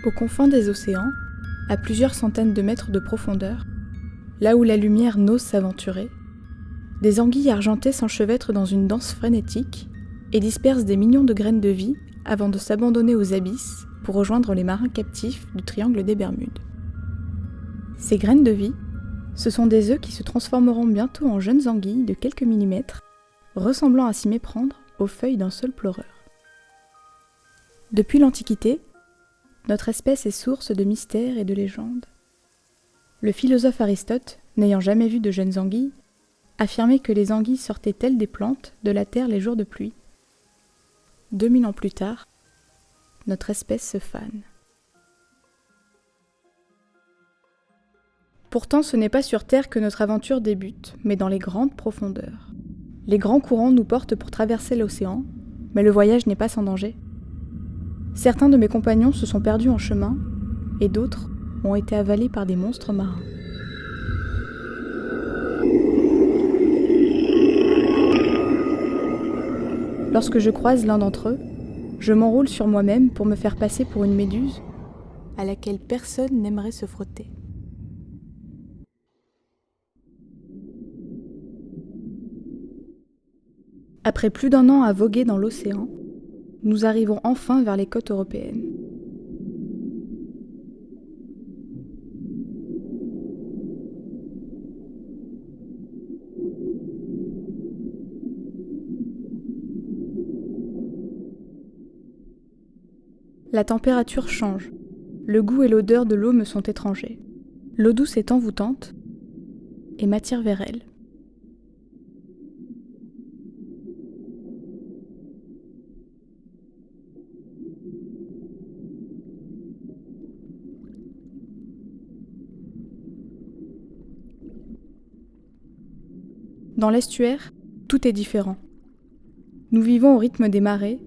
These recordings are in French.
Aux confins des océans, à plusieurs centaines de mètres de profondeur, là où la lumière n'ose s'aventurer, des anguilles argentées s'enchevêtrent dans une danse frénétique et dispersent des millions de graines de vie avant de s'abandonner aux abysses pour rejoindre les marins captifs du triangle des Bermudes. Ces graines de vie, ce sont des œufs qui se transformeront bientôt en jeunes anguilles de quelques millimètres, ressemblant à s'y méprendre aux feuilles d'un seul pleureur. Depuis l'Antiquité, notre espèce est source de mystères et de légendes. Le philosophe Aristote, n'ayant jamais vu de jeunes anguilles, affirmait que les anguilles sortaient telles des plantes de la terre les jours de pluie. 2000 ans plus tard, notre espèce se fane. Pourtant, ce n'est pas sur Terre que notre aventure débute, mais dans les grandes profondeurs. Les grands courants nous portent pour traverser l'océan, mais le voyage n'est pas sans danger. Certains de mes compagnons se sont perdus en chemin, et d'autres ont été avalés par des monstres marins. Lorsque je croise l'un d'entre eux, je m'enroule sur moi-même pour me faire passer pour une méduse à laquelle personne n'aimerait se frotter. Après plus d'1 an à voguer dans l'océan, nous arrivons enfin vers les côtes européennes. La température change. Le goût et l'odeur de l'eau me sont étrangers. L'eau douce est envoûtante et m'attire vers elle. Dans l'estuaire, tout est différent. Nous vivons au rythme des marées,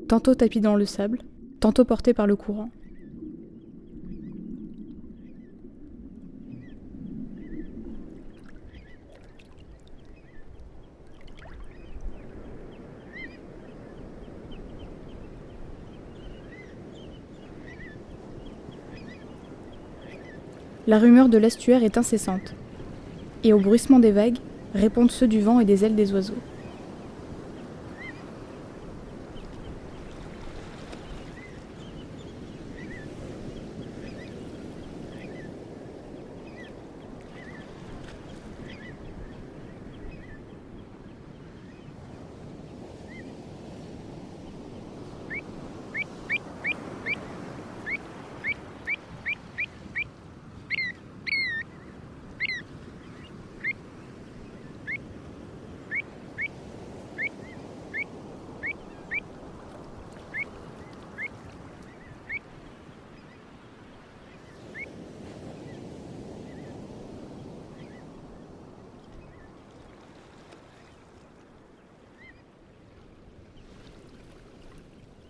tantôt tapis dans le sable, tantôt portés par le courant. La rumeur de l'estuaire est incessante, et au bruissement des vagues répondent ceux du vent et des ailes des oiseaux.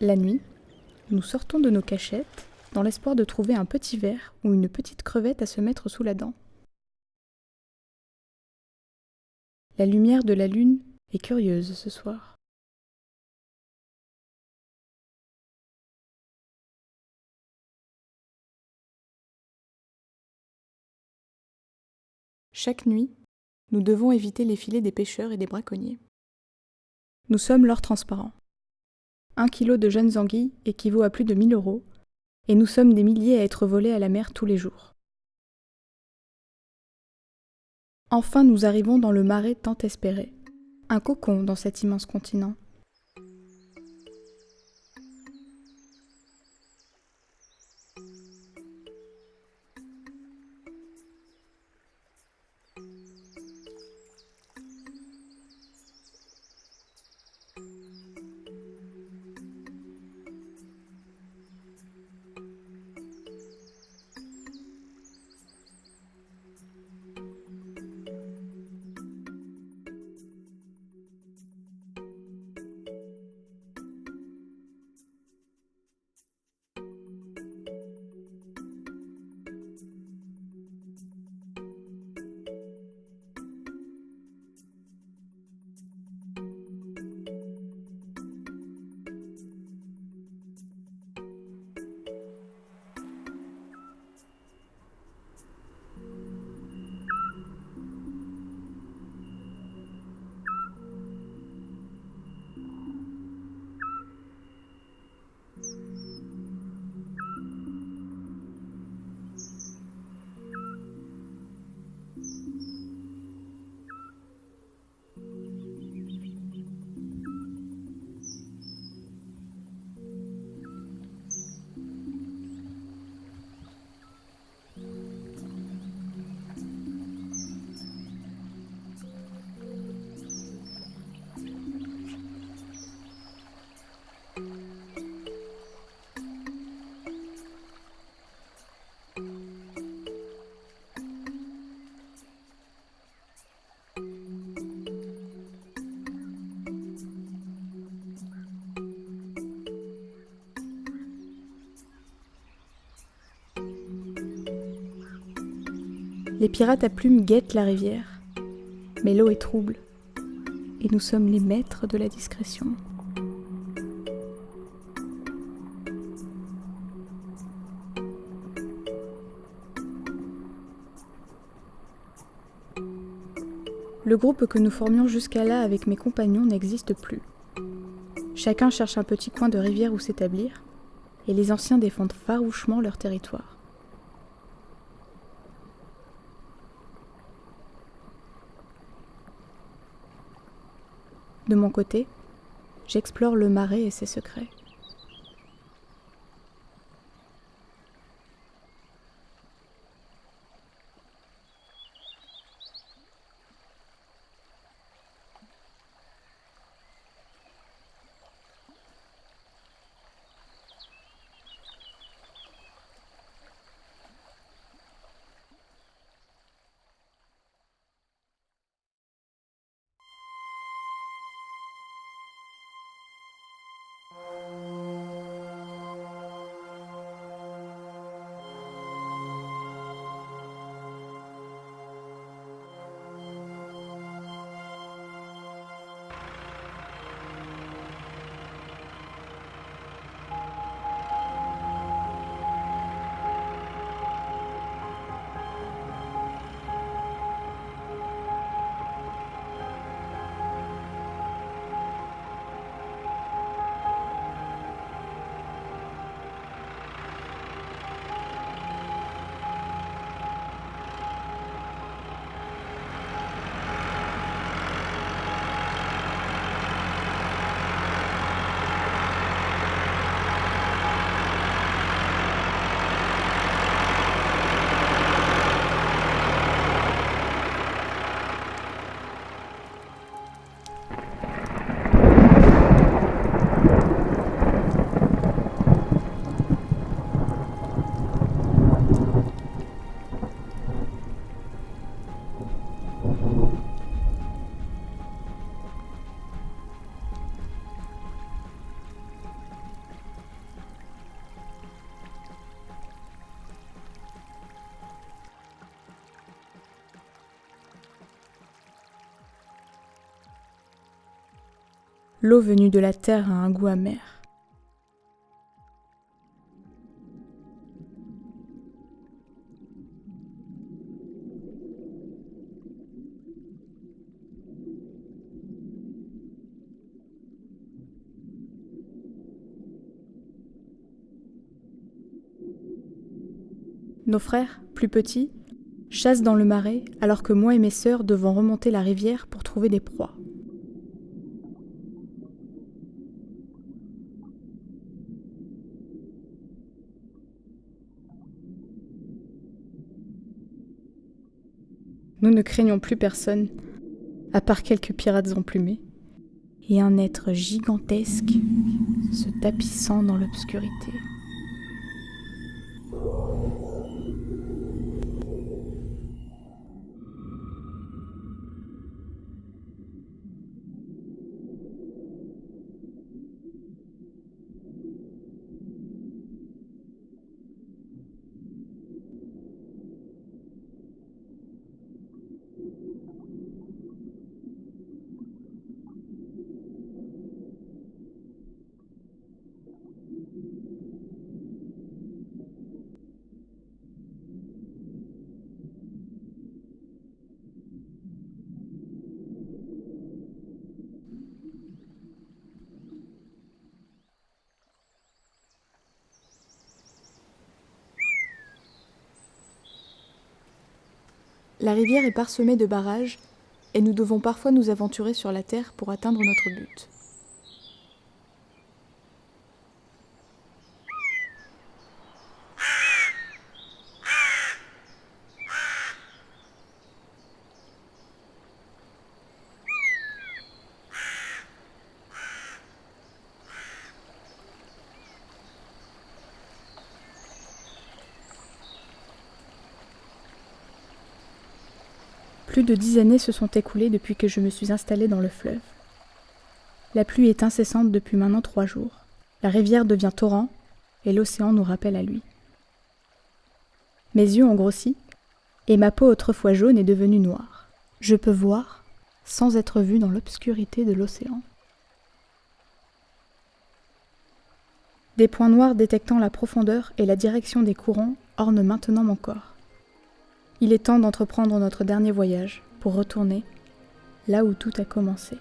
La nuit, nous sortons de nos cachettes dans l'espoir de trouver un petit ver ou une petite crevette à se mettre sous la dent. La lumière de la lune est curieuse ce soir. Chaque nuit, nous devons éviter les filets des pêcheurs et des braconniers. Nous sommes l'or transparent. 1 kilo de jeunes anguilles équivaut à plus de 1 000 €, et nous sommes des milliers à être volés à la mer tous les jours. Enfin, nous arrivons dans le marais tant espéré, un cocon dans cet immense continent. Les pirates à plumes guettent la rivière, mais l'eau est trouble, et nous sommes les maîtres de la discrétion. Le groupe que nous formions jusqu'à là avec mes compagnons n'existe plus. Chacun cherche un petit coin de rivière où s'établir, et les anciens défendent farouchement leur territoire. De mon côté, j'explore le marais et ses secrets. L'eau venue de la terre a un goût amer. Nos frères, plus petits, chassent dans le marais alors que moi et mes sœurs devons remonter la rivière pour trouver des proies. Nous ne craignons plus personne, à part quelques pirates emplumés, et un être gigantesque se tapissant dans l'obscurité. La rivière est parsemée de barrages et nous devons parfois nous aventurer sur la terre pour atteindre notre but. Plus de 10 années se sont écoulées depuis que je me suis installée dans le fleuve. La pluie est incessante depuis maintenant 3 jours. La rivière devient torrent et l'océan nous rappelle à lui. Mes yeux ont grossi et ma peau autrefois jaune est devenue noire. Je peux voir sans être vu dans l'obscurité de l'océan. Des points noirs détectant la profondeur et la direction des courants ornent maintenant mon corps. Il est temps d'entreprendre notre dernier voyage pour retourner là où tout a commencé.